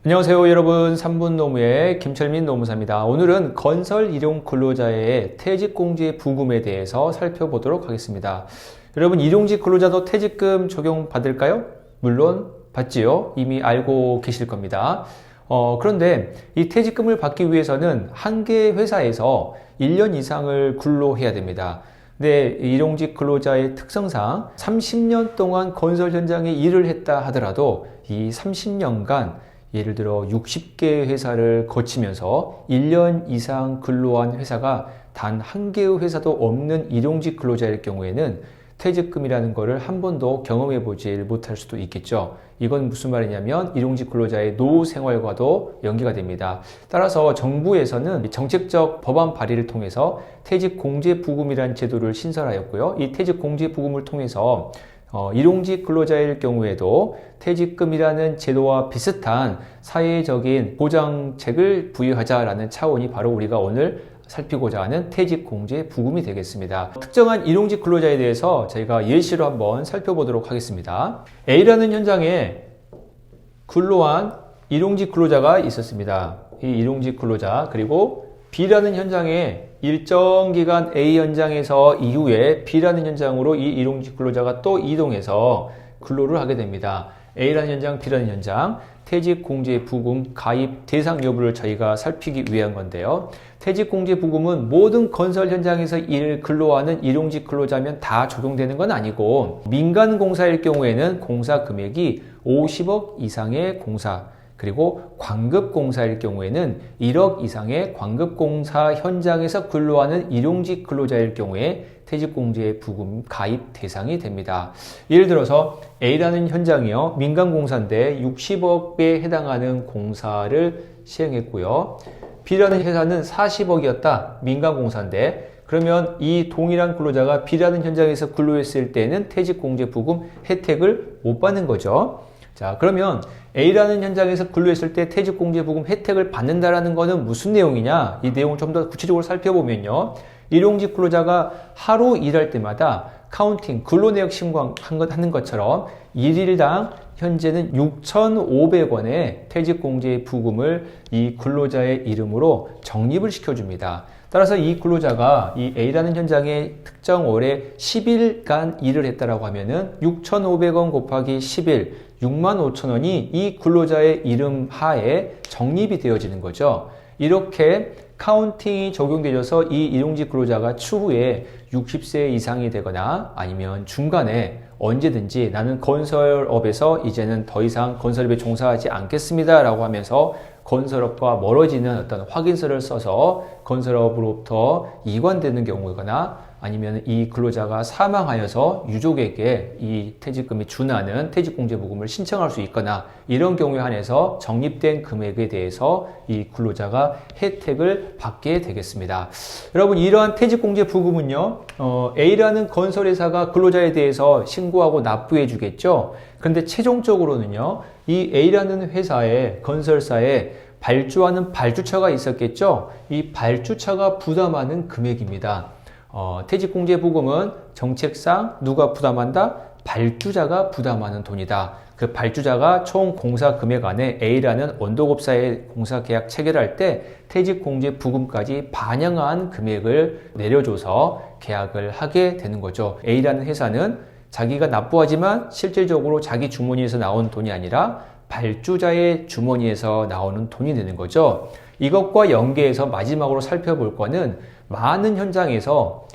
안녕하세요 여러분, 3분 노무의 김철민 노무사입니다. 오늘은 건설 일용 근로자의 퇴직공제 부금에 대해서 살펴보도록 하겠습니다. 여러분, 일용직 근로자도 퇴직금 적용받을까요? 물론 받지요. 이미 알고 계실 겁니다. 그런데 이 퇴직금을 받기 위해서는 한 개의 회사에서 1년 이상을 근로해야 됩니다. 근데 일용직 근로자의 특성상 30년 동안 건설 현장에 일을 했다 하더라도 이 30년간 예를 들어 60개의 회사를 거치면서 1년 이상 근로한 회사가 단 한 개의 회사도 없는 일용직 근로자일 경우에는 퇴직금이라는 것을 한 번도 경험해 보지 못할 수도 있겠죠. 이건 무슨 말이냐면 일용직 근로자의 노후 생활과도 연계가 됩니다. 따라서 정부에서는 정책적 법안 발의를 통해서 퇴직공제부금이라는 제도를 신설하였고요. 이 퇴직공제부금을 통해서 일용직 근로자일 경우에도 퇴직금이라는 제도와 비슷한 사회적인 보장책을 부여하자라는 차원이 바로 우리가 오늘 살피고자 하는 퇴직공제 부금이 되겠습니다. 특정한 일용직 근로자에 대해서 저희가 예시로 한번 살펴보도록 하겠습니다. A라는 현장에 근로한 일용직 근로자가 있었습니다. 이 일용직 근로자, 그리고 B라는 현장에 일정 기간 A 현장에서 이후에 B라는 현장으로 이 일용직 근로자가 또 이동해서 근로를 하게 됩니다. A라는 현장, B라는 현장, 퇴직공제부금 가입 대상 여부를 저희가 살피기 위한 건데요. 퇴직공제부금은 모든 건설 현장에서 근로하는 일용직 근로자면 다 적용되는 건 아니고, 민간공사일 경우에는 공사 금액이 50억 이상의 공사, 그리고 광급공사일 경우에는 1억 이상의 광급공사 현장에서 근로하는 일용직 근로자일 경우에 퇴직공제부금 가입 대상이 됩니다. 예를 들어서 A라는 현장이요, 민간공사인데 60억에 해당하는 공사를 시행했고요. B라는 회사는 40억이었다. 민간공사인데, 그러면 이 동일한 근로자가 B라는 현장에서 근로했을 때는 퇴직공제부금 혜택을 못 받는 거죠. 자, 그러면 A라는 현장에서 근로했을 때 퇴직공제부금 혜택을 받는다라는 것은 무슨 내용이냐? 이 내용을 좀 더 구체적으로 살펴보면요. 일용직 근로자가 하루 일할 때마다 카운팅, 근로내역 신고하는 것처럼 일일당 현재는 6,500원의 퇴직공제부금을 이 근로자의 이름으로 적립을 시켜줍니다. 따라서 이 근로자가 이 A라는 현장에 특정 월에 10일간 일을 했다라고 하면은 6,500원 곱하기 10일, 65,000원이 이 근로자의 이름 하에 적립이 되어지는 거죠. 이렇게 카운팅이 적용되어서 이 일용직 근로자가 추후에 60세 이상이 되거나 아니면 중간에 언제든지 나는 건설업에서 이제는 더 이상 건설업에 종사하지 않겠습니다 라고 하면서 건설업과 멀어지는 어떤 확인서를 써서 건설업으로부터 이관되는 경우거나 아니면 이 근로자가 사망하여서 유족에게 이 퇴직금이 준하는 퇴직공제부금을 신청할 수 있거나 이런 경우에 한해서 적립된 금액에 대해서 이 근로자가 혜택을 받게 되겠습니다. 여러분, 이러한 퇴직공제부금은요, A라는 건설회사가 근로자에 대해서 신고하고 납부해 주겠죠. 그런데 최종적으로는요, 이 A라는 회사의 건설사에 발주하는 발주처가 있었겠죠. 이 발주처가 부담하는 금액입니다. 퇴직공제부금은 정책상 누가 부담한다? 발주자가 부담하는 돈이다. 그 발주자가 총 공사 금액 안에 A라는 원도급사의 공사 계약 체결할 때 퇴직공제부금까지 반영한 금액을 내려줘서 계약을 하게 되는 거죠. A라는 회사는 자기가 납부하지만 실질적으로 자기 주머니에서 나온 돈이 아니라 발주자의 주머니에서 나오는 돈이 되는 거죠. 이것과 연계해서 마지막으로 살펴볼 거는 많은 현장에서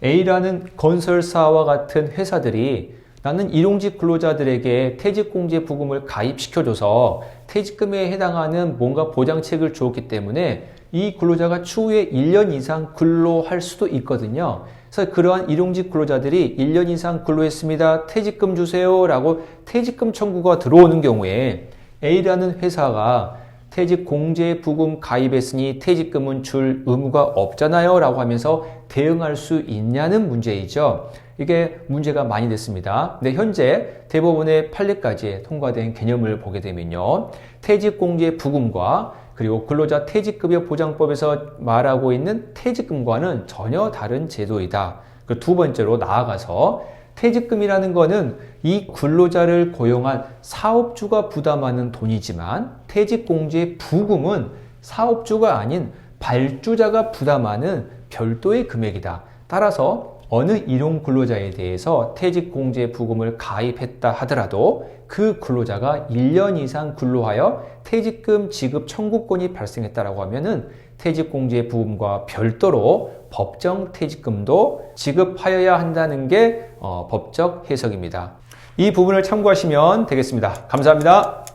A라는 건설사와 같은 회사들이 나는 일용직 근로자들에게 퇴직공제부금을 가입시켜줘서 퇴직금에 해당하는 뭔가 보장책을 주었기 때문에 이 근로자가 추후에 1년 이상 근로할 수도 있거든요. 그래서 그러한 일용직 근로자들이 1년 이상 근로했습니다. 퇴직금 주세요 라고 퇴직금 청구가 들어오는 경우에 A라는 회사가 퇴직공제부금 가입했으니 퇴직금은 줄 의무가 없잖아요 라고 하면서 대응할 수 있냐는 문제이죠. 이게 문제가 많이 됐습니다. 근데 현재 대법원의 판례까지 통과된 개념을 보게 되면요, 퇴직공제부금과 그리고 근로자 퇴직급여 보장법에서 말하고 있는 퇴직금과는 전혀 다른 제도이다. 그 두 번째로 나아가서 퇴직금이라는 거는 이 근로자를 고용한 사업주가 부담하는 돈이지만 퇴직공제 부금은 사업주가 아닌 발주자가 부담하는 별도의 금액이다. 따라서 어느 일용 근로자에 대해서 퇴직공제 부금을 가입했다 하더라도 그 근로자가 1년 이상 근로하여 퇴직금 지급 청구권이 발생했다라고 하면은 퇴직공제 부금과 별도로 법정 퇴직금도 지급하여야 한다는 게 법적 해석입니다. 이 부분을 참고하시면 되겠습니다. 감사합니다.